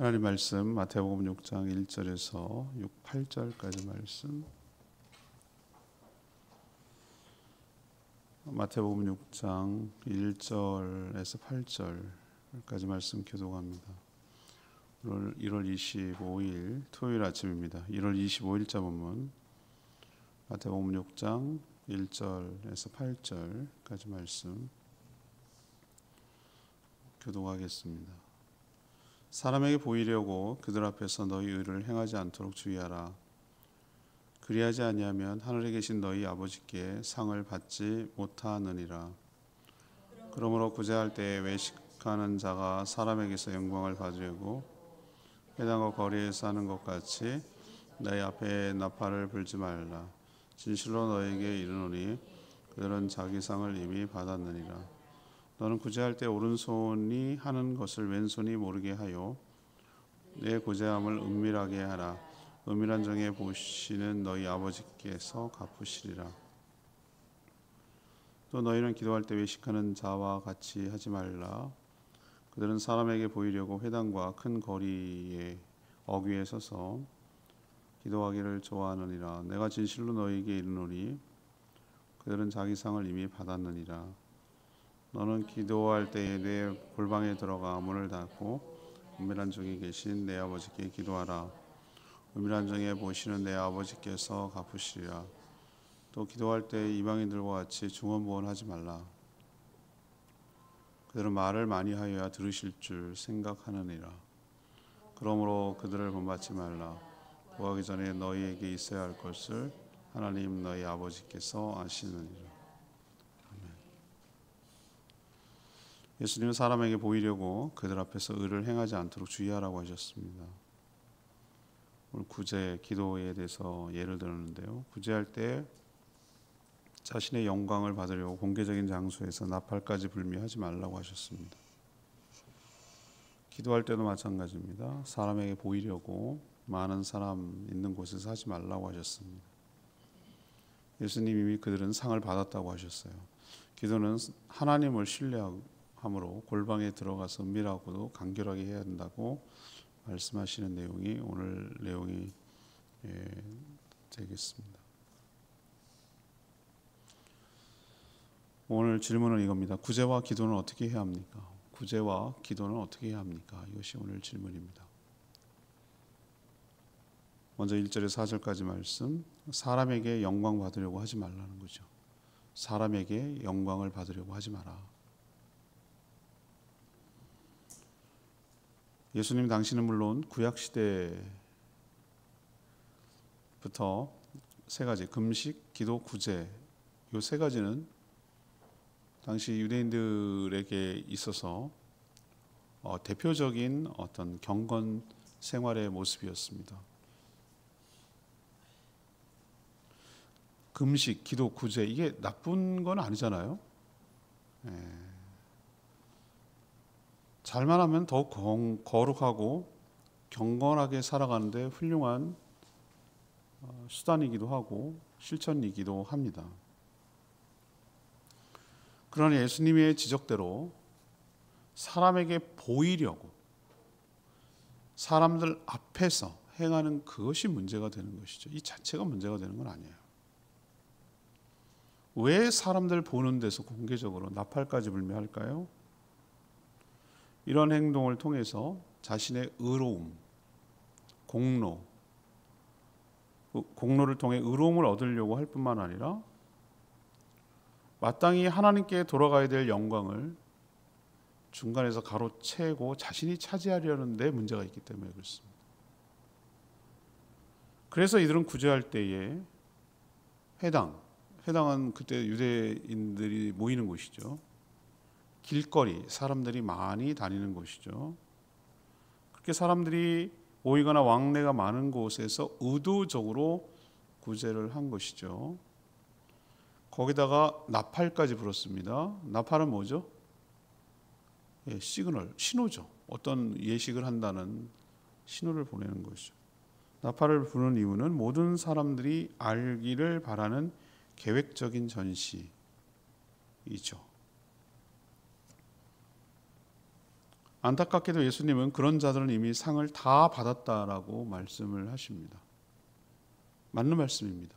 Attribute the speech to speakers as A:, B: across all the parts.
A: 하나님 말씀 마태복음 6장 1절에서 8절까지 말씀. 마태복음 6장 1절에서 8절까지 말씀 교독합니다. 오늘 1월 25일 토요일 아침입니다. 1월 25일자 본문 마태복음 6장 1절에서 8절까지 말씀 교독하겠습니다. 사람에게 보이려고 그들 앞에서 너희 의를 행하지 않도록 주의하라. 그리하지 아니하면 하늘에 계신 너희 아버지께 상을 받지 못하느니라. 그러므로 구제할 때에 외식하는 자가 사람에게서 영광을 받으려고 회당과 거리에서 하는 것 같이 너희 앞에 나팔을 불지 말라. 진실로 너희에게 이르노니 그들은 자기 상을 이미 받았느니라. 너는 구제할 때 오른손이 하는 것을 왼손이 모르게 하여 내 구제함을 은밀하게 하라. 은밀한 정에 보시는 너희 아버지께서 갚으시리라. 또 너희는 기도할 때 외식하는 자와 같이 하지 말라. 그들은 사람에게 보이려고 회당과 큰 거리에 어귀에 서서 기도하기를 좋아하느니라. 내가 진실로 너희에게 이르노니 그들은 자기 상을 이미 받았느니라. 너는 기도할 때에 내 골방에 들어가 문을 닫고 은밀한 중에 계신 내 아버지께 기도하라. 은밀한 중에 보시는 내 아버지께서 갚으시리라. 또 기도할 때 이방인들과 같이 중언부언하지 말라. 그들은 말을 많이 하여야 들으실 줄 생각하느니라. 그러므로 그들을 본받지 말라. 구하기 전에 너희에게 있어야 할 것을 하나님 너희 아버지께서 아시느니라. 예수님은 사람에게 보이려고 그들 앞에서 의를 행하지 않도록 주의하라고 하셨습니다. 오늘 구제, 기도에 대해서 예를 들었는데요. 구제할 때 자신의 영광을 받으려고 공개적인 장소에서 나팔까지 불며 하지 말라고 하셨습니다. 기도할 때도 마찬가지입니다. 사람에게 보이려고 많은 사람 있는 곳에서 하지 말라고 하셨습니다. 예수님이 그들은 상을 받았다고 하셨어요. 기도는 하나님을 신뢰함으로 골방에 들어가서 은밀하고도 간결하게 해야 한다고 말씀하시는 내용이 오늘 내용이 되겠습니다. 오늘 질문은 이겁니다. 구제와 기도는 어떻게 해야 합니까? 구제와 기도는 어떻게 해야 합니까? 이것이 오늘 질문입니다. 먼저 1절에서 4절까지 말씀. 사람에게 영광 받으려고 하지 말라는 거죠. 사람에게 영광을 받으려고 하지 마라. 예수님 당시는 물론 구약 시대부터 세 가지 금식, 기도, 구제 이 세 가지는 당시 유대인들에게 있어서 대표적인 어떤 경건 생활의 모습이었습니다. 금식, 기도, 구제 이게 나쁜 건 아니잖아요. 잘만 하면 더욱 거룩하고 경건하게 살아가는데 훌륭한 수단이기도 하고 실천이기도 합니다. 그러나 예수님의 지적대로 사람에게 보이려고 사람들 앞에서 행하는 그것이 문제가 되는 것이죠. 이 자체가 문제가 되는 건 아니에요. 왜 사람들 보는 데서 공개적으로 나팔까지 불며 할까요? 이런 행동을 통해서 자신의 의로움, 공로를 통해 의로움을 얻으려고 할 뿐만 아니라 마땅히 하나님께 돌아가야 될 영광을 중간에서 가로채고 자신이 차지하려는 데 문제가 있기 때문에 그렇습니다. 그래서 이들은 구제할 때에 회당은 그때 유대인들이 모이는 곳이죠. 길거리, 사람들이 많이 다니는 곳이죠. 그렇게 사람들이 모이거나 왕래가 많은 곳에서 의도적으로 구제를 한 것이죠. 거기다가 나팔까지 불었습니다. 나팔은 뭐죠? 시그널, 신호죠. 어떤 예식을 한다는 신호를 보내는 것이죠. 나팔을 부는 이유는 모든 사람들이 알기를 바라는 계획적인 전시이죠. 안타깝게도 예수님은 그런 자들은 이미 상을 다 받았다라고 말씀을 하십니다. 맞는 말씀입니다.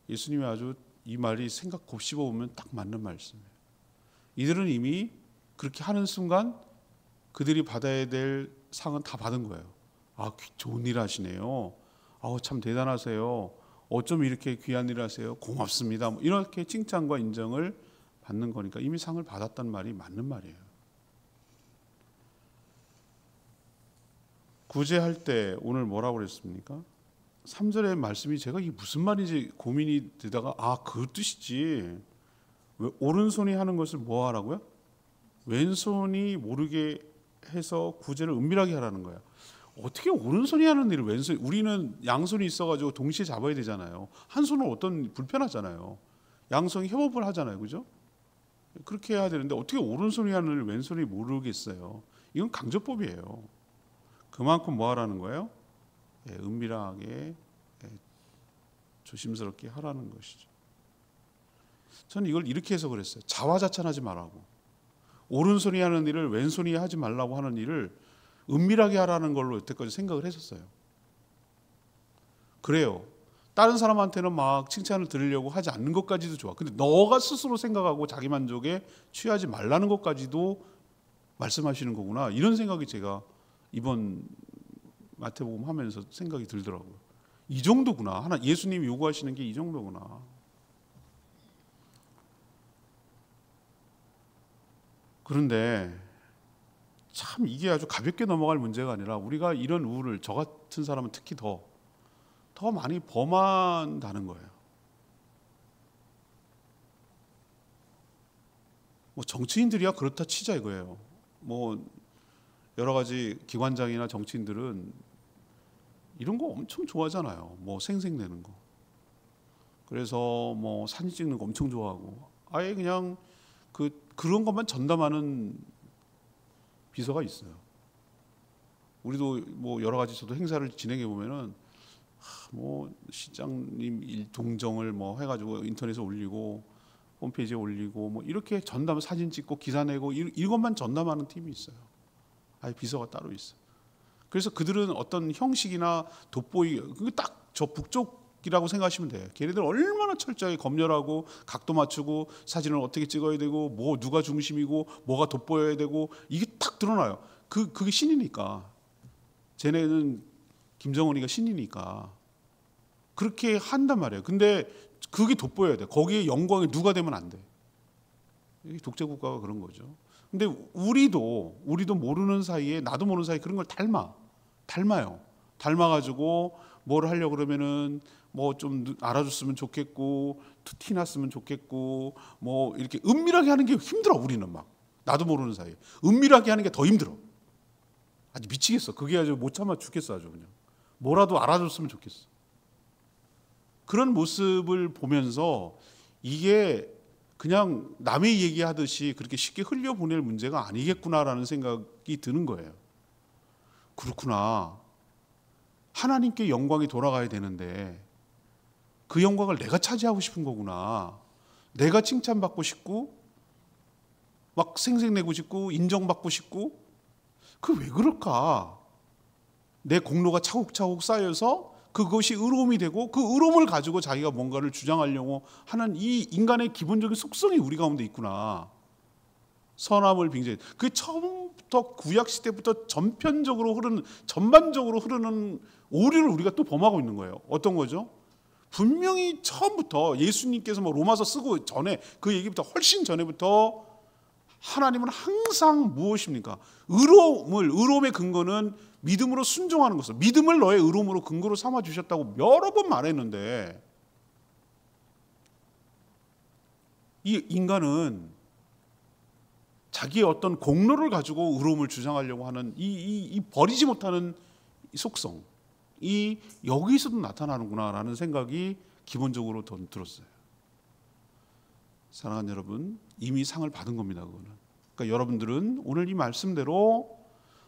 A: 예수님이 아주 이 말이 생각 곱씹어 보면 딱 맞는 말씀이에요. 이들은 이미 그렇게 하는 순간 그들이 받아야 될 상은 다 받은 거예요. 아, 좋은 일 하시네요. 참 대단하세요. 어쩜 이렇게 귀한 일 하세요. 고맙습니다. 이렇게 칭찬과 인정을 받는 거니까 이미 상을 받았단 말이 맞는 말이에요. 구제할 때 오늘 뭐라고 그랬습니까? 3절의 말씀이 제가 이게 무슨 말인지 고민이 되다가 그 뜻이지. 오른손이 하는 것을 뭐 하라고요? 왼손이 모르게 해서 구제를 은밀하게 하라는 거예요. 어떻게 오른손이 하는 일을 왼손이, 우리는 양손이 있어가지고 동시에 잡아야 되잖아요. 한 손은 어떤 불편하잖아요. 양손이 협업을 하잖아요, 그죠? 그렇게 해야 되는데 어떻게 오른손이 하는 일을 왼손이 모르겠어요. 이건 강조법이에요. 그만큼 뭐 하라는 거예요? 은밀하게 조심스럽게 하라는 것이죠. 저는 이걸 이렇게 해서 그랬어요. 자화자찬하지 말라고. 오른손이 하는 일을 왼손이 하지 말라고 하는 일을 은밀하게 하라는 걸로 여태까지 생각을 했었어요. 그래요. 다른 사람한테는 막 칭찬을 들으려고 하지 않는 것까지도 좋아. 근데 너가 스스로 생각하고 자기 만족에 취하지 말라는 것까지도 말씀하시는 거구나. 이런 생각이 제가 이번 마태복음 하면서 생각이 들더라고요. 이 정도구나. 예수님이 요구하시는 게 이 정도구나. 그런데 참 이게 아주 가볍게 넘어갈 문제가 아니라 우리가 이런 우를 저 같은 사람은 특히 더 많이 범한다는 거예요. 정치인들이야 그렇다 치자 이거예요. 여러 가지 기관장이나 정치인들은 이런 거 엄청 좋아하잖아요. 생색내는 거. 그래서 사진 찍는 거 엄청 좋아하고 아예 그냥 그런 것만 전담하는 비서가 있어요. 우리도 여러 가지 저도 행사를 진행해 보면은 시장님 동정을 해가지고 인터넷에 올리고 홈페이지에 올리고 이렇게 전담 사진 찍고 기사 내고 이것만 전담하는 팀이 있어요. 아예 비서가 따로 있어요. 그래서 그들은 어떤 형식이나 돋보이 그게 딱 저 북쪽이라고 생각하시면 돼요. 걔네들 얼마나 철저하게 검열하고 각도 맞추고 사진을 어떻게 찍어야 되고 누가 중심이고 뭐가 돋보여야 되고 이게 딱 드러나요. 그게 신이니까. 쟤네는 김정은이가 신이니까 그렇게 한단 말이에요. 근데 그게 돋보여야 돼. 거기에 영광이 누가 되면 안 돼. 이게 독재 국가가 그런 거죠. 근데 우리도 모르는 사이에 나도 모르는 사이에 그런 걸 닮아요. 닮아가지고 뭘 하려고 그러면은 좀 알아줬으면 좋겠고 티 났으면 좋겠고 이렇게 은밀하게 하는 게 힘들어. 우리는 나도 모르는 사이에 은밀하게 하는 게 더 힘들어. 아주 미치겠어. 그게 아주 못 참아 죽겠어. 아주 그냥 뭐라도 알아줬으면 좋겠어. 그런 모습을 보면서 이게 그냥 남의 얘기하듯이 그렇게 쉽게 흘려보낼 문제가 아니겠구나라는 생각이 드는 거예요. 그렇구나. 하나님께 영광이 돌아가야 되는데 그 영광을 내가 차지하고 싶은 거구나. 내가 칭찬받고 싶고 막 생색내고 싶고 인정받고 싶고 왜 그럴까? 내 공로가 차곡차곡 쌓여서 그것이 의로움이 되고 그 의로움을 가지고 자기가 뭔가를 주장하려고 하는 이 인간의 기본적인 속성이 우리 가운데 있구나. 선함을 빙자해. 그게 처음부터 구약 시대부터 전반적으로 흐르는 오류를 우리가 또 범하고 있는 거예요. 어떤 거죠? 분명히 처음부터 예수님께서 로마서 쓰고 전에 그 얘기부터 훨씬 전에부터 하나님은 항상 무엇입니까? 의로움의 근거는 믿음으로 순종하는 것을, 믿음을 너의 의로움으로 근거로 삼아 주셨다고 여러 번 말했는데 이 인간은 자기의 어떤 공로를 가지고 의로움을 주장하려고 하는 이 버리지 못하는 속성이 여기서도 나타나는구나라는 생각이 기본적으로 들었어요. 사랑하는 여러분, 이미 상을 받은 겁니다. 그거는. 그러니까 여러분들은 오늘 이 말씀대로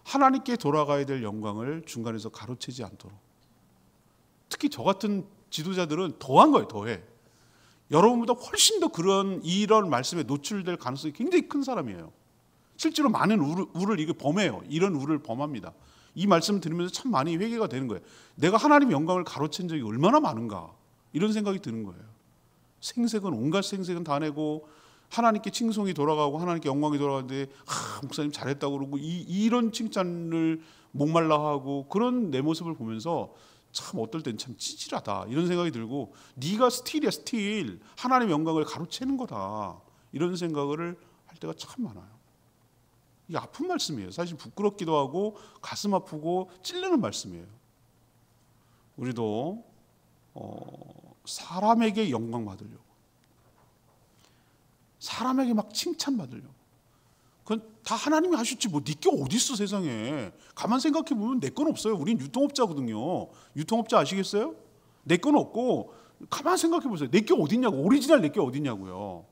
A: 하나님께 돌아가야 될 영광을 중간에서 가로채지 않도록. 특히 저 같은 지도자들은 더한 거예요. 더해. 여러분보다 훨씬 더 이런 말씀에 노출될 가능성이 굉장히 큰 사람이에요. 실제로 많은 우를 이게 범해요. 이런 우를 범합니다. 이 말씀 들으면서 참 많이 회개가 되는 거예요. 내가 하나님의 영광을 가로챈 적이 얼마나 많은가 이런 생각이 드는 거예요. 생색은 온갖 생색은 다 내고 하나님께 칭송이 돌아가고 하나님께 영광이 돌아가는데 목사님 잘했다고 그러고 이런 칭찬을 목말라 하고 그런 내 모습을 보면서 참 어떨 땐 참 찌질하다 이런 생각이 들고 네가 스틸이야 스틸 하나님의 영광을 가로채는 거다 이런 생각을 할 때가 참 많아요. 이게 아픈 말씀이에요. 사실 부끄럽기도 하고 가슴 아프고 찔리는 말씀이에요. 우리도 사람에게 영광 받으려고 사람에게 막 칭찬 받으려고 그건 다 하나님이 하셨지 뭐 네 게 어디 있어 세상에. 가만 생각해 보면 내 건 없어요. 우린 유통업자거든요. 유통업자 아시겠어요? 내 건 없고 가만 생각해 보세요. 내 게 어딨냐고. 오리지널 내 게 어딨냐고요.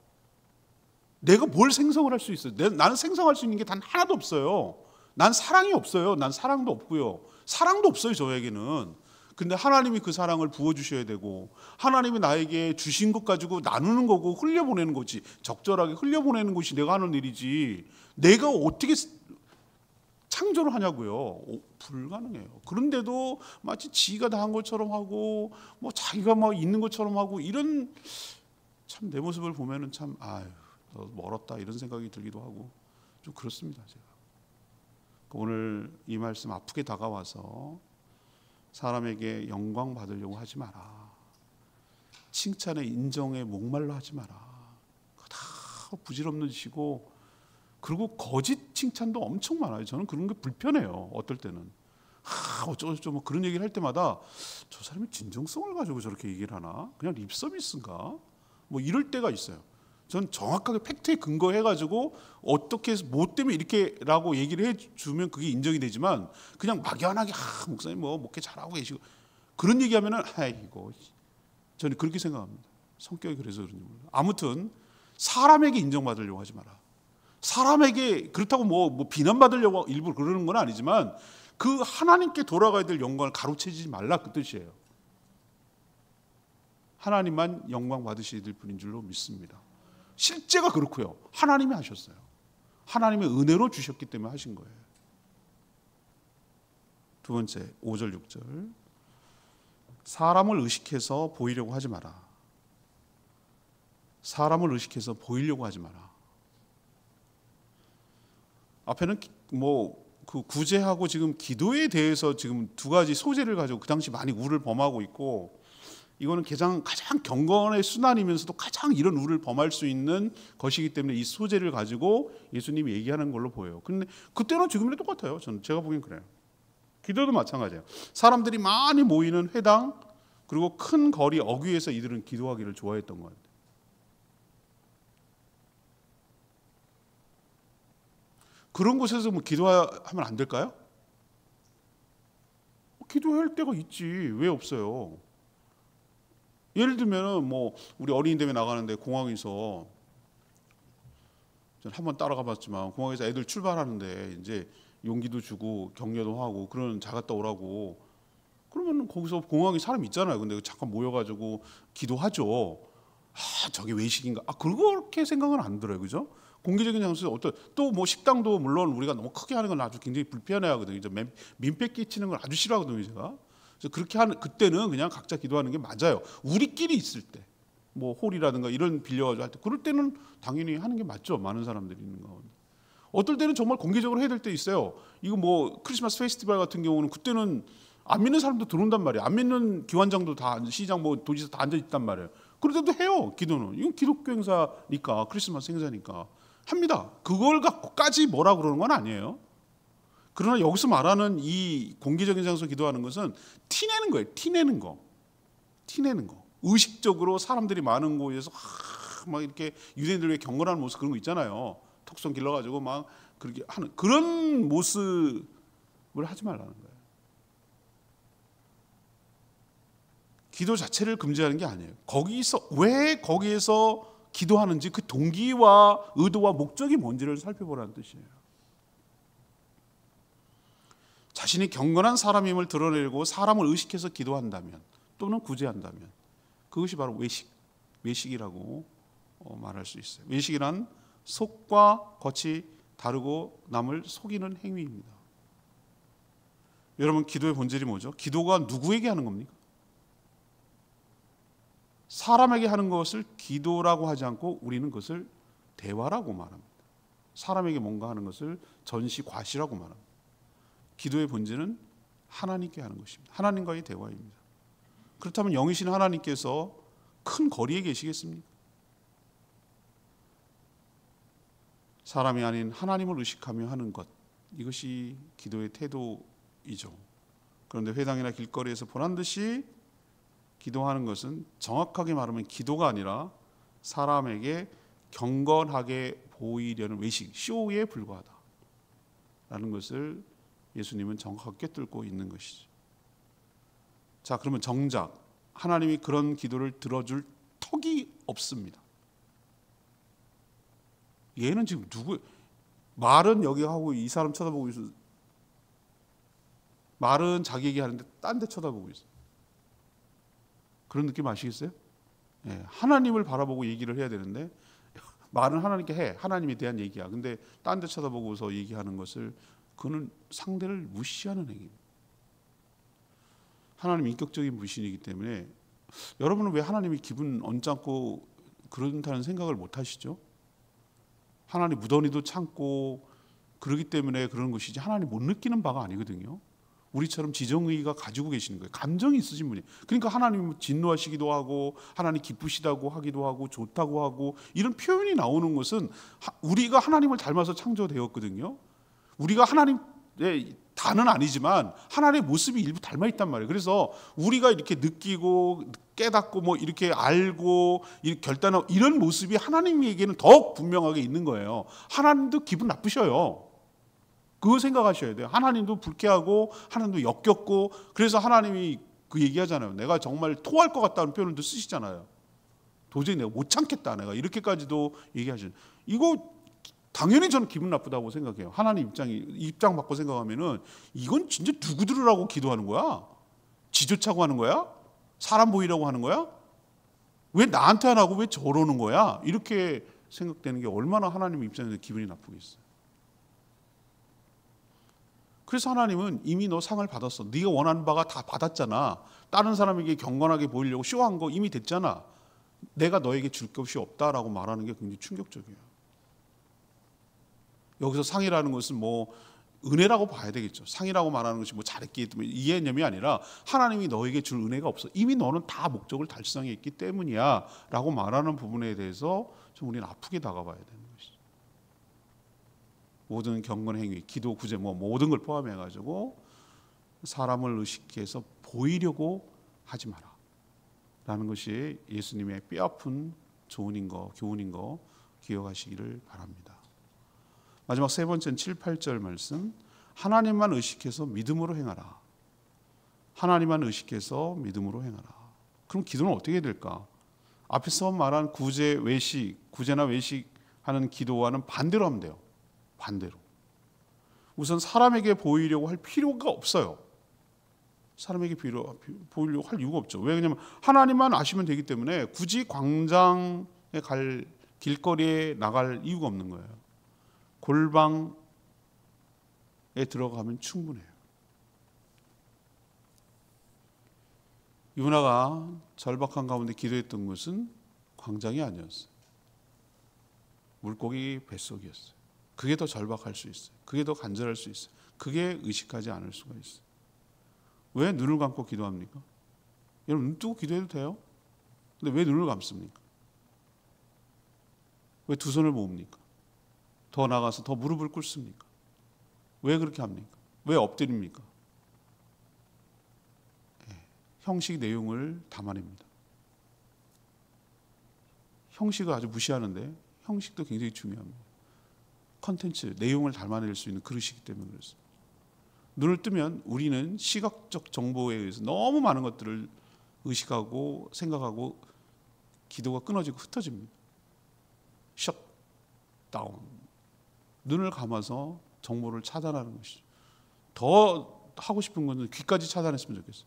A: 내가 뭘 생성을 할 수 있어요? 나는 생성할 수 있는 게 단 하나도 없어요. 난 사랑이 없어요. 난 사랑도 없고요. 사랑도 없어요 저에게는. 근데 하나님이 그 사랑을 부어주셔야 되고 하나님이 나에게 주신 것 가지고 나누는 거고 흘려보내는 거지. 적절하게 흘려보내는 것이 내가 하는 일이지 내가 어떻게 창조를 하냐고요. 불가능해요. 그런데도 마치 지가 다 한 것처럼 하고 뭐 자기가 막 있는 것처럼 하고 이런 참 내 모습을 보면은 참 아유 너 멀었다 이런 생각이 들기도 하고 좀 그렇습니다. 제가 오늘 이 말씀 아프게 다가와서 사람에게 영광 받으려고 하지 마라. 칭찬에 인정에 목말라 하지 마라. 다 부질없는 짓이고 그리고 거짓 칭찬도 엄청 많아요. 저는 그런 게 불편해요. 어떨 때는 어쩌고저쩌고 뭐 그런 얘기를 할 때마다 저 사람이 진정성을 가지고 저렇게 얘기를 하나? 그냥 립 서비스인가? 뭐 이럴 때가 있어요. 전 정확하게 팩트에 근거해가지고 어떻게 해서 뭐 때문에 이렇게라고 얘기를 해주면 그게 인정이 되지만 그냥 막연하게 목사님 뭐 목회 잘하고 계시고 그런 얘기하면은 아이고 저는 그렇게 생각합니다. 성격이 그래서 그런지 몰라요. 아무튼 사람에게 인정받으려고 하지 마라. 사람에게 그렇다고 뭐 비난받으려고 일부러 그러는 건 아니지만 그 하나님께 돌아가야 될 영광을 가로채지 말라 그 뜻이에요. 하나님만 영광 받으셔야 될 분인 줄로 믿습니다. 실제가 그렇고요. 하나님이 하셨어요. 하나님의 은혜로 주셨기 때문에 하신 거예요. 두 번째 5절 6절 사람을 의식해서 보이려고 하지 마라. 사람을 의식해서 보이려고 하지 마라. 앞에는 뭐 그 구제하고 지금 기도에 대해서 지금 두 가지 소재를 가지고 그 당시 많이 우를 범하고 있고 이거는 가장 경건의 순환이면서도 가장 이런 우를 범할 수 있는 것이기 때문에 이 소재를 가지고 예수님이 얘기하는 걸로 보여요. 근데 그때는 지금이랑 똑같아요. 제가 보기엔 그래요. 기도도 마찬가지예요. 사람들이 많이 모이는 회당 그리고 큰 거리 어귀에서 이들은 기도하기를 좋아했던 것 같아요. 그런 곳에서 뭐 기도하면 안 될까요? 기도할 때가 있지. 왜 없어요? 예를 들면 뭐 우리 어린이 대회 나가는데 공항에서 전 한번 따라가 봤지만 공항에서 애들 출발하는데 이제 용기도 주고 격려도 하고 그런 자갔다 오라고 그러면 거기서 공항에 사람 있잖아요. 근데 잠깐 모여가지고 기도하죠. 저게 외식인가? 그렇게 생각은 안 들어요, 그죠? 공개적인 장소에 또 뭐 식당도 물론 우리가 너무 크게 하는 건 아주 굉장히 불편해하거든요. 민폐 끼치는 걸 아주 싫어하거든요, 제가. 그래서 그렇게 하는 그때는 그냥 각자 기도하는 게 맞아요. 우리끼리 있을 때, 뭐 홀이라든가 이런 빌려가지고 할 때, 그럴 때는 당연히 하는 게 맞죠. 많은 사람들이 있는 가운데. 어떨 때는 정말 공개적으로 해야 될 때 있어요. 이거 뭐 크리스마스 페스티벌 같은 경우는 그때는 안 믿는 사람도 들어온단 말이에요. 안 믿는 기관장도 다 시장 뭐 도지사 다 앉아 있단 말이에요. 그럴 때도 해요. 기도는 이건 기독교 행사니까 크리스마스 행사니까 합니다. 그걸 갖고까지 뭐라 그러는 건 아니에요. 그러나 여기서 말하는 이 공개적인 장소 기도하는 것은 티내는 거예요. 티내는 거. 의식적으로 사람들이 많은 곳에서 막 이렇게 유대인들 왜 경건하는 모습 그런 거 있잖아요. 턱선 길러가지고 막 그렇게 하는 그런 모습을 하지 말라는 거예요. 기도 자체를 금지하는 게 아니에요. 왜 거기에서 기도하는지 그 동기와 의도와 목적이 뭔지를 살펴보라는 뜻이에요. 자신이 경건한 사람임을 드러내고 사람을 의식해서 기도한다면 또는 구제한다면 그것이 바로 외식이라고 말할 수 있어요. 외식이란 속과 겉이 다르고 남을 속이는 행위입니다. 여러분, 기도의 본질이 뭐죠? 기도가 누구에게 하는 겁니까? 사람에게 하는 것을 기도라고 하지 않고 우리는 그것을 대화라고 말합니다. 사람에게 뭔가 하는 것을 전시 과시라고 말합니다. 기도의 본질은 하나님께 하는 것입니다. 하나님과의 대화입니다. 그렇다면 영이신 하나님께서 큰 거리에 계시겠습니까? 사람이 아닌 하나님을 의식하며 하는 것, 이것이 기도의 태도이죠. 그런데 회당이나 길거리에서 보란 듯이 기도하는 것은 정확하게 말하면 기도가 아니라 사람에게 경건하게 보이려는 외식, 쇼에 불과하다라는 것을 예수님은 정확하게 뚫고 있는 것이죠. 자, 그러면 정작 하나님이 그런 기도를 들어줄 턱이 없습니다. 얘는 지금 누구, 말은 여기 하고 이 사람 쳐다보고 있어. 말은 자기 얘기하는데 딴 데 쳐다보고 있어. 그런 느낌 아시겠어요? 예, 하나님을 바라보고 얘기를 해야 되는데 말은 하나님께 해. 하나님에 대한 얘기야. 근데 딴 데 쳐다보고서 얘기하는 것을, 그는 상대를 무시하는 행위입니다. 하나님 인격적인 분신이기 때문에 여러분은 왜 하나님이 기분 언짢고 그런다는 생각을 못 하시죠? 하나님 무던히도 참고 그러기 때문에 그런 것이지 하나님 못 느끼는 바가 아니거든요. 우리처럼 지정의가 가지고 계시는 거예요. 감정이 있으신 분이. 그러니까 하나님 진노하시기도 하고 하나님 기쁘시다고 하기도 하고 좋다고 하고 이런 표현이 나오는 것은 우리가 하나님을 닮아서 창조되었거든요. 우리가 하나님의 다는 아니지만 하나님의 모습이 일부 닮아 있단 말이에요. 그래서 우리가 이렇게 느끼고 깨닫고 뭐 이렇게 알고 결단하고 이런 모습이 하나님에게는 더욱 분명하게 있는 거예요. 하나님도 기분 나쁘셔요. 그거 생각하셔야 돼요. 하나님도 불쾌하고 하나님도 역겹고, 그래서 하나님이 그 얘기하잖아요. 내가 정말 토할 것 같다는 표현도 쓰시잖아요. 도저히 내가 못 참겠다, 내가 이렇게까지도 얘기하시는. 이거 당연히 저는 기분 나쁘다고 생각해요. 하나님 입장 바꿔 생각하면은 이건 진짜 누구 들으라고 기도하는 거야? 지조차고 하는 거야? 사람 보이라고 하는 거야? 왜 나한테 안 하고 왜 저러는 거야? 이렇게 생각되는 게 얼마나 하나님 입장에서 기분이 나쁘겠어요. 그래서 하나님은 이미 너 상을 받았어. 네가 원하는 바가 다 받았잖아. 다른 사람에게 경건하게 보이려고 쇼한 거 이미 됐잖아. 내가 너에게 줄 것이 없다라고 말하는 게 굉장히 충격적이에요. 여기서 상이라는 것은 뭐 은혜라고 봐야 되겠죠. 상이라고 말하는 것이 뭐 잘했기 때문에 이 개념이 아니라 하나님이 너에게 줄 은혜가 없어. 이미 너는 다 목적을 달성했기 때문이야 라고 말하는 부분에 대해서 좀 우리는 아프게 다가봐야 되는 것이죠. 모든 경건 행위, 기도, 구제 뭐 모든 걸 포함해가지고 사람을 의식해서 보이려고 하지 마라 라는 것이 예수님의 뼈아픈 교훈인 거 기억하시기를 바랍니다. 마지막 세 번째는 7, 8절 말씀. 하나님만 의식해서 믿음으로 행하라. 하나님만 의식해서 믿음으로 행하라. 그럼 기도는 어떻게 될까? 앞에서 말한 구제나 외식하는 기도와는 반대로 하면 돼요. 반대로. 우선 사람에게 보이려고 할 필요가 없어요. 사람에게 보이려고 할 이유가 없죠. 왜? 왜냐하면 하나님만 아시면 되기 때문에 굳이 광장에 갈 길거리에 나갈 이유가 없는 거예요. 골방에 들어가면 충분해요. 유나가 절박한 가운데 기도했던 것은 광장이 아니었어요. 물고기 뱃속이었어요. 그게 더 절박할 수 있어요. 그게 더 간절할 수 있어요. 그게 의식하지 않을 수가 있어요. 왜 눈을 감고 기도합니까? 여러분 눈 뜨고 기도해도 돼요? 근데 왜 눈을 감습니까? 왜 두 손을 모읍니까? 더 나가서 더 무릎을 꿇습니까? 왜 그렇게 합니까? 왜 엎드립니까? 형식 내용을 담아냅니다. 형식을 아주 무시하는데 형식도 굉장히 중요합니다. 컨텐츠, 내용을 담아낼 수 있는 그릇이기 때문에 그렇습니다. 눈을 뜨면 우리는 시각적 정보에 의해서 너무 많은 것들을 의식하고 생각하고 기도가 끊어지고 흩어집니다. 셧다운. 눈을 감아서 정보를 차단하는 것이죠. 더 하고 싶은 것은 귀까지 차단했으면 좋겠어요.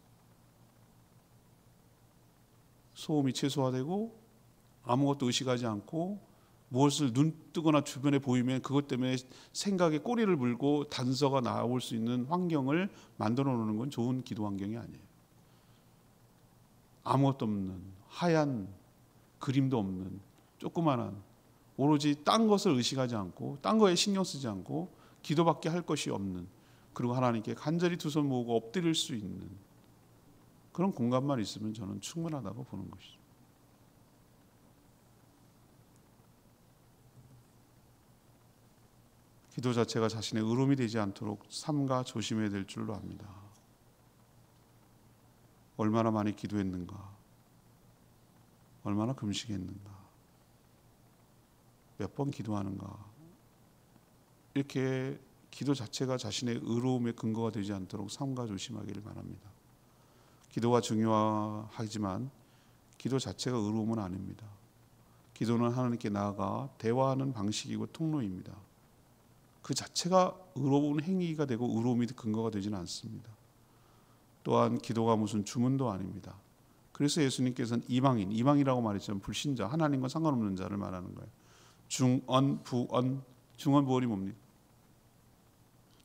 A: 소음이 최소화되고 아무것도 의식하지 않고 무엇을 눈 뜨거나 주변에 보이면 그것 때문에 생각에 꼬리를 물고 단서가 나올 수 있는 환경을 만들어 놓는 건 좋은 기도 환경이 아니에요. 아무것도 없는 하얀 그림도 없는 조그만한 오로지 딴 것을 의식하지 않고 딴 거에 신경 쓰지 않고 기도밖에 할 것이 없는, 그리고 하나님께 간절히 두 손 모으고 엎드릴 수 있는 그런 공간만 있으면 저는 충분하다고 보는 것이죠. 기도 자체가 자신의 의로움이 되지 않도록 삼가 조심해야 될 줄로 압니다. 얼마나 많이 기도했는가, 얼마나 금식했는가, 몇 번 기도하는가, 이렇게 기도 자체가 자신의 의로움의 근거가 되지 않도록 삼가 조심하기를 바랍니다. 기도가 중요하지만 기도 자체가 의로움은 아닙니다. 기도는 하나님께 나아가 대화하는 방식이고 통로입니다. 그 자체가 의로운 행위가 되고 의로움이 근거가 되지는 않습니다. 또한 기도가 무슨 주문도 아닙니다. 그래서 예수님께서는 이방이라고 말했지만 불신자, 하나님과 상관없는 자를 말하는 거예요. 중언, 부언, 중언 부언이 뭡니까?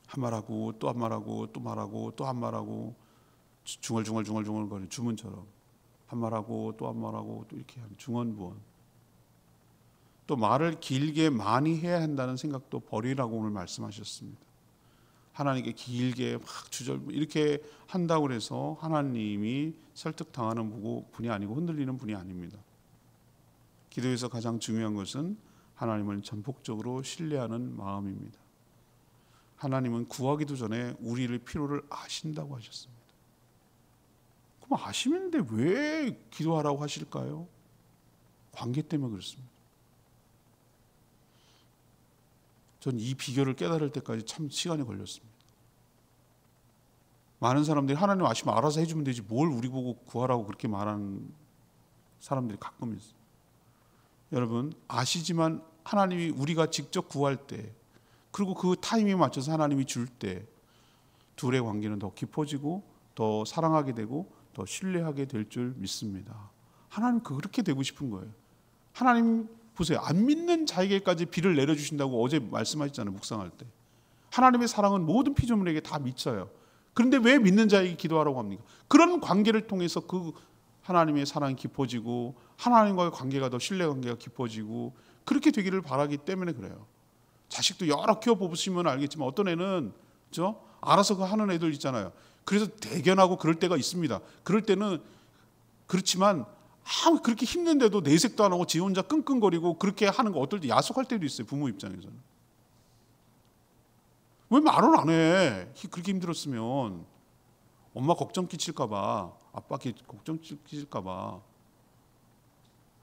A: 한 말하고 또 한 말하고 또 말하고 또 한 말하고 중얼거리는 주문처럼 한 말하고 또 한 말하고 또 이렇게 하는 중언, 부언. 또 말을 길게 많이 해야 한다는 생각도 버리라고 오늘 말씀하셨습니다. 하나님께 길게 막 주절 이렇게 한다고 해서 하나님이 설득당하는 분이 아니고 흔들리는 분이 아닙니다. 기도에서 가장 중요한 것은 하나님을 전폭적으로 신뢰하는 마음입니다. 하나님은 구하기도 전에 우리를 필요를 아신다고 하셨습니다. 그럼 아시는데 왜 기도하라고 하실까요? 관계 때문에 그렇습니다. 전 이 비결을 깨달을 때까지 참 시간이 걸렸습니다. 많은 사람들이 하나님 아시면 알아서 해주면 되지 뭘 우리 보고 구하라고 그렇게 말하는 사람들이 가끔 있어요. 여러분, 아시지만 하나님이 우리가 직접 구할 때, 그리고 그 타이밍에 맞춰서 하나님이 줄 때 둘의 관계는 더 깊어지고 더 사랑하게 되고 더 신뢰하게 될 줄 믿습니다. 하나님 그렇게 되고 싶은 거예요. 하나님 보세요. 안 믿는 자에게까지 비를 내려주신다고 어제 말씀하셨잖아요. 묵상할 때. 하나님의 사랑은 모든 피조물에게 다 미쳐요. 그런데 왜 믿는 자에게 기도하라고 합니까? 그런 관계를 통해서 그 하나님의 사랑이 깊어지고 하나님과의 관계가 더 신뢰관계가 깊어지고 그렇게 되기를 바라기 때문에 그래요. 자식도 여러 키워 뽑으시면 알겠지만 어떤 애는 그렇죠? 알아서 그 하는 애들 있잖아요. 그래서 대견하고 그럴 때가 있습니다. 그럴 때는 그렇지만 그렇게 힘든데도 내색도 안 하고 지 혼자 끙끙거리고 그렇게 하는 거 어떨 때 야속할 때도 있어요. 부모 입장에서는. 왜 말을 안 해? 그렇게 힘들었으면. 엄마 걱정 끼칠까 봐, 아빠 걱정 끼칠까 봐.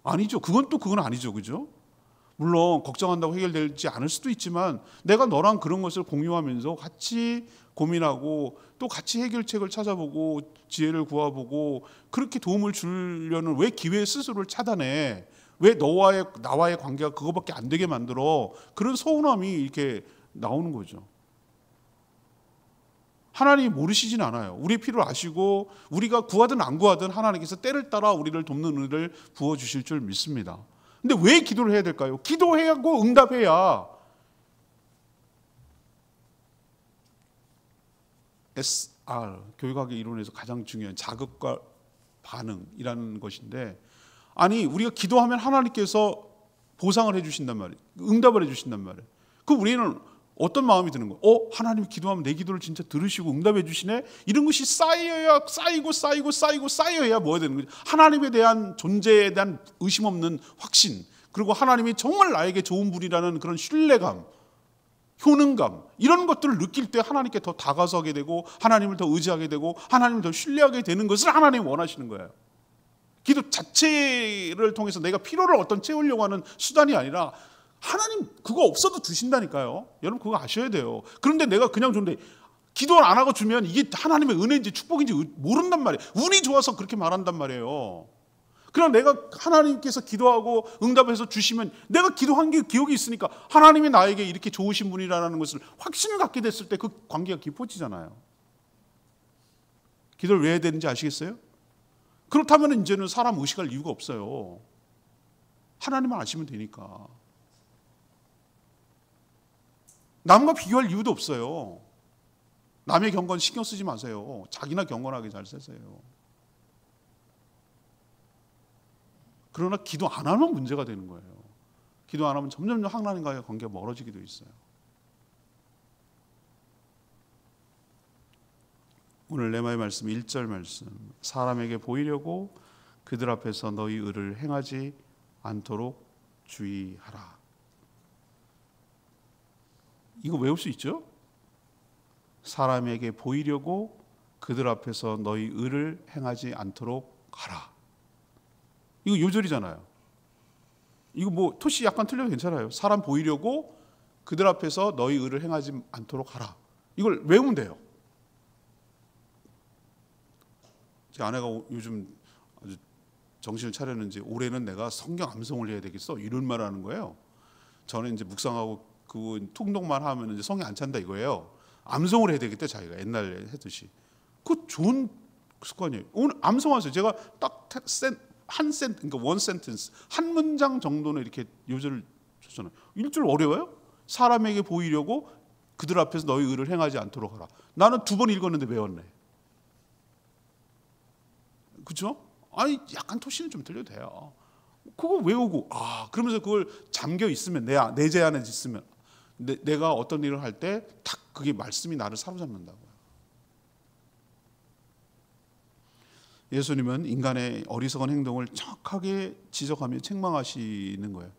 A: 아니죠. 그건 아니죠. 그죠? 물론 걱정한다고 해결되지 않을 수도 있지만 내가 너랑 그런 것을 공유하면서 같이 고민하고 또 같이 해결책을 찾아보고 지혜를 구해보고 그렇게 도움을 주려는 왜 기회 스스로를 차단해? 왜 나와의 관계가 그거밖에 안 되게 만들어? 그런 서운함이 이렇게 나오는 거죠. 하나님이 모르시진 않아요. 우리의 필요를 아시고 우리가 구하든 안 구하든 하나님께서 때를 따라 우리를 돕는 은혜를 부어주실 줄 믿습니다. 근데 왜 기도를 해야 될까요? 기도하고 응답해야 SR, 교육학의 이론에서 가장 중요한 자극과 반응이라는 것인데, 아니 우리가 기도하면 하나님께서 보상을 해주신단 말이에요. 응답을 해주신단 말이에요. 그럼 우리는 어떤 마음이 드는 거예요? 하나님이 기도하면 내 기도를 진짜 들으시고 응답해 주시네? 이런 것이 쌓여야 뭐가 되는 거죠? 하나님에 대한 존재에 대한 의심 없는 확신, 그리고 하나님이 정말 나에게 좋은 분이라는 그런 신뢰감, 효능감, 이런 것들을 느낄 때 하나님께 더 다가서게 되고 하나님을 더 의지하게 되고 하나님을 더 신뢰하게 되는 것을 하나님이 원하시는 거예요. 기도 자체를 통해서 내가 필요를 어떤 채우려고 하는 수단이 아니라 하나님 그거 없어도 주신다니까요. 여러분 그거 아셔야 돼요. 그런데 내가 그냥 줬는데 기도를 안 하고 주면 이게 하나님의 은혜인지 축복인지 모른단 말이에요. 운이 좋아서 그렇게 말한단 말이에요. 그냥 내가 하나님께서 기도하고 응답해서 주시면 내가 기도한 게 기억이 있으니까 하나님이 나에게 이렇게 좋으신 분이라는 것을 확신을 갖게 됐을 때 그 관계가 깊어지잖아요. 기도를 왜 해야 되는지 아시겠어요? 그렇다면 이제는 사람 의식할 이유가 없어요. 하나님만 아시면 되니까. 남과 비교할 이유도 없어요. 남의 경건 신경 쓰지 마세요. 자기나 경건하게 잘 사세요. 그러나 기도 안 하면 문제가 되는 거예요. 기도 안 하면 점점 하나님과의 관계가 멀어지기도 있어요. 오늘 레마의 말씀 1절 말씀, 사람에게 보이려고 그들 앞에서 너희 의를 행하지 않도록 주의하라. 이거 외울 수 있죠? 사람에게 보이려고 그들 앞에서 너희 의를 행하지 않도록 하라. 이거 요절이잖아요. 이거 뭐 토시 약간 틀려도 괜찮아요. 사람 보이려고 그들 앞에서 너희 의를 행하지 않도록 하라. 이걸 외우면 돼요. 제 아내가 요즘 아주 정신을 차렸는지 올해는 내가 성경 암송을 해야 되겠어 이런 말을 하는 거예요. 저는 이제 묵상하고 그 통독만 하면 이제 성경 안 찬다 이거예요. 암송을 해야 되겠대 자기가 옛날에 했듯이. 그 좋은 습관이에요. 오늘 암송하세요. 제가 딱 그러니까 원 센텐스 한 문장 정도는 이렇게 요절을 줬잖아요. 1절 어려워요? 사람에게 보이려고 그들 앞에서 너희 의를 행하지 않도록 하라. 나는 2번 읽었는데 외웠네. 그렇죠? 아니 약간 토시는 좀 들려도 돼요. 그거 외우고 그러면서 그걸 잠겨 있으면 내 제 안에 있으면 내가 어떤 일을 할 때 딱 그게 말씀이 나를 사로잡는다고요. 예수님은 인간의 어리석은 행동을 정확하게 지적하며 책망하시는 거예요.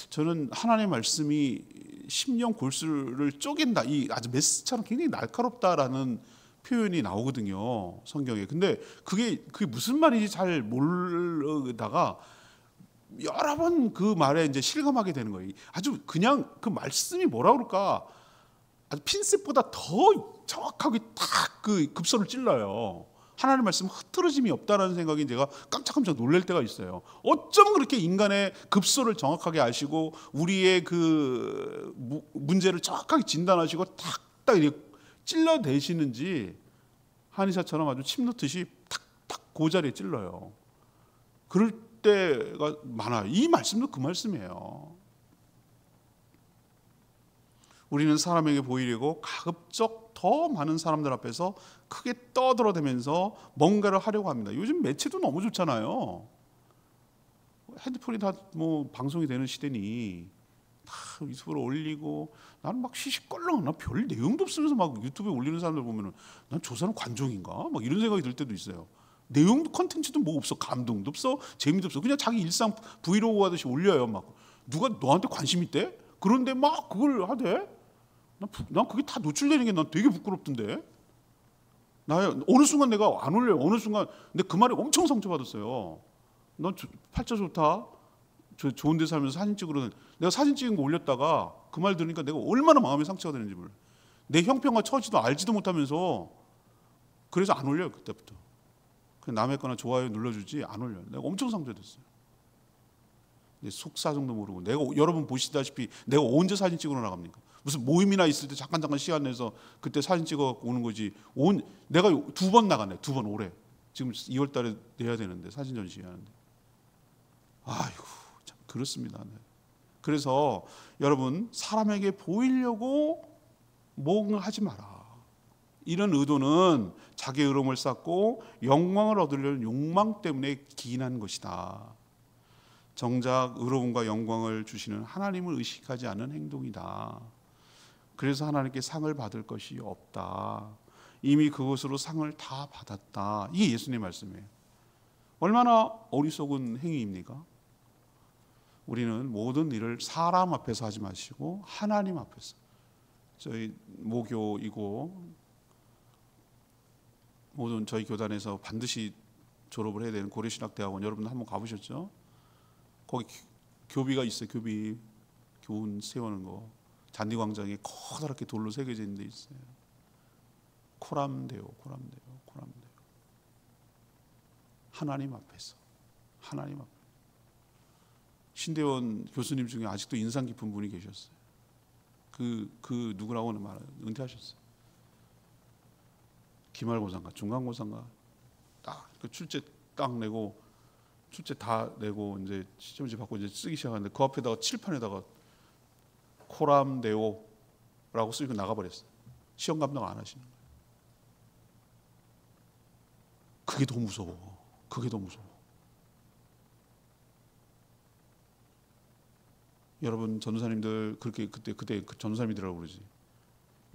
A: 저는 하나님의 말씀이 심령 골수를 쪼갠다. 이 아주 메시지처럼 굉장히 날카롭다라는 표현이 나오거든요, 성경에. 근데 그게 무슨 말인지 잘 모르다가 여러 번 그 말에 이제 실감하게 되는 거예요. 아주 그냥 그 말씀이 뭐라 그럴까? 아주 핀셋보다 더 정확하게 딱 그 급소를 찔러요. 하나님의 말씀 흐트러짐이 없다라는 생각이 제가 깜짝깜짝 놀랄 때가 있어요. 어쩜 그렇게 인간의 급소를 정확하게 아시고 우리의 그 문제를 정확하게 진단하시고 탁탁 이렇게 찔러대시는지 한의사처럼 아주 침 넣듯이 탁탁 그 자리에 찔러요. 그럴 때가 많아요. 이 말씀도 그 말씀이에요. 우리는 사람에게 보이려고 가급적 더 많은 사람들 앞에서 크게 떠들어대면서 뭔가를 하려고 합니다. 요즘 매체도 너무 좋잖아요. 핸드폰이 다 뭐 방송이 되는 시대니 다 유튜브로 올리고 나는 막 시시껄렁 나 별 내용도 없으면서 막 유튜브에 올리는 사람들 보면은 난 저 사람 관종인가? 막 이런 생각이 들 때도 있어요. 내용도 컨텐츠도 뭐 없어. 감동도 없어. 재미도 없어. 그냥 자기 일상 브이로그 하듯이 올려요. 막 누가 너한테 관심 있대? 그런데 막 그걸 하대? 난 그게 다 노출되는 게 난 되게 부끄럽던데. 어느 순간 내가 안 올려요. 어느 순간 근데 그 말에 엄청 상처받았어요. 넌 팔자 좋다. 좋은 데 살면서 사진 찍으러 내가 사진 찍은 거 올렸다가 그 말 들으니까 내가 얼마나 마음에 상처가 되는지 몰라. 내 형편과 처지도 알지도 못하면서 그래서 안 올려요. 그때부터. 그냥 남의 거나 좋아요 눌러주지 안 올려요. 내가 엄청 상처됐어요. 내 속사정도 모르고 내가 여러분 보시다시피 내가 언제 사진 찍으러 나갑니까? 무슨 모임이나 있을 때 잠깐 시간 내서 그때 사진 찍어 오는 거지. 내가 2번 나가네. 2번 올해. 지금 2월 달에 내야 되는데 사진 전시하는데. 아이고 참 그렇습니다. 네. 그래서 여러분 사람에게 보이려고 뭔가 하지 마라. 이런 의도는 자기의 의로움을 쌓고 영광을 얻으려는 욕망 때문에 기인한 것이다. 정작 의로움과 영광을 주시는 하나님을 의식하지 않은 행동이다. 그래서 하나님께 상을 받을 것이 없다. 이미 그것으로 상을 다 받았다. 이게 예수님의 말씀이에요. 얼마나 어리석은 행위입니까? 우리는 모든 일을 사람 앞에서 하지 마시고 하나님 앞에서. 저희 모교이고 모든 저희 교단에서 반드시 졸업을 해야 되는 고려신학대학원 여러분 한번 가보셨죠? 거기 교비가 있어요. 교훈 세우는 거 잔디광장에 커다랗게 돌로 새겨져 있는 데 있어요. 코람데오. 하나님 앞에서. 신대원 교수님 중에 아직도 인상 깊은 분이 계셨어요. 그 누구라고는 말아요. 은퇴하셨어요. 기말고사인가 중간고사인가 딱 그 출제 딱 내고 출제 다 내고 이제 시험지 받고 이제 쓰기 시작하는데 그 앞에다가 칠판에다가 코람데오 라고 쓰고 나가버렸어요. 시험 감당 안 하시는 거예요. 그게 더 무서워. 그게 더 무서워. 여러분 전도사님들 그렇게 그때 그 전도사님이라고 그러지.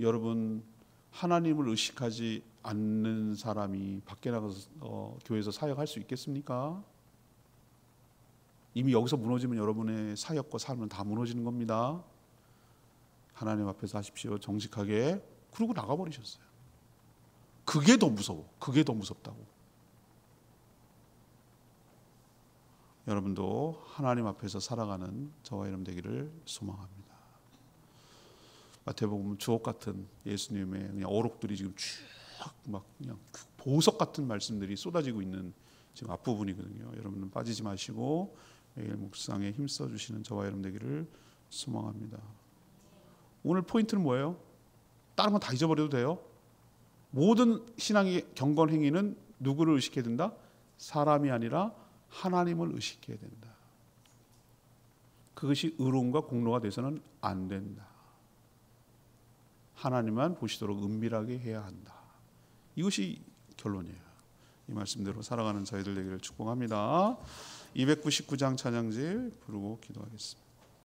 A: 여러분 하나님을 의식하지 않는 사람이 밖에 나가서 교회에서 사역할 수 있겠습니까? 이미 여기서 무너지면 여러분의 사역과 삶은 다 무너지는 겁니다. 하나님 앞에서 하십시오. 정직하게. 그러고 나가버리셨어요. 그게 더 무서워. 그게 더 무섭다고. 여러분도 하나님 앞에서 살아가는 저와 여러분 되기를 소망합니다. 마태복음 주옥 같은 예수님의 그냥 어록들이 지금 쭉 막 그냥 보석 같은 말씀들이 쏟아지고 있는 지금 앞부분이거든요. 여러분은 빠지지 마시고 매일 묵상에 힘써 주시는 저와 여러분 되기를 소망합니다. 오늘 포인트는 뭐예요? 다른 건 다 잊어버려도 돼요. 모든 신앙의 경건 행위는 누구를 의식해야 된다? 사람이 아니라 하나님을 의식해야 된다. 그것이 의로움과 공로가 돼서는 안 된다. 하나님만 보시도록 은밀하게 해야 한다. 이것이 결론이에요. 이 말씀대로 살아가는 저희들 되기를 축복합니다. 299장 찬양지 부르고 기도하겠습니다.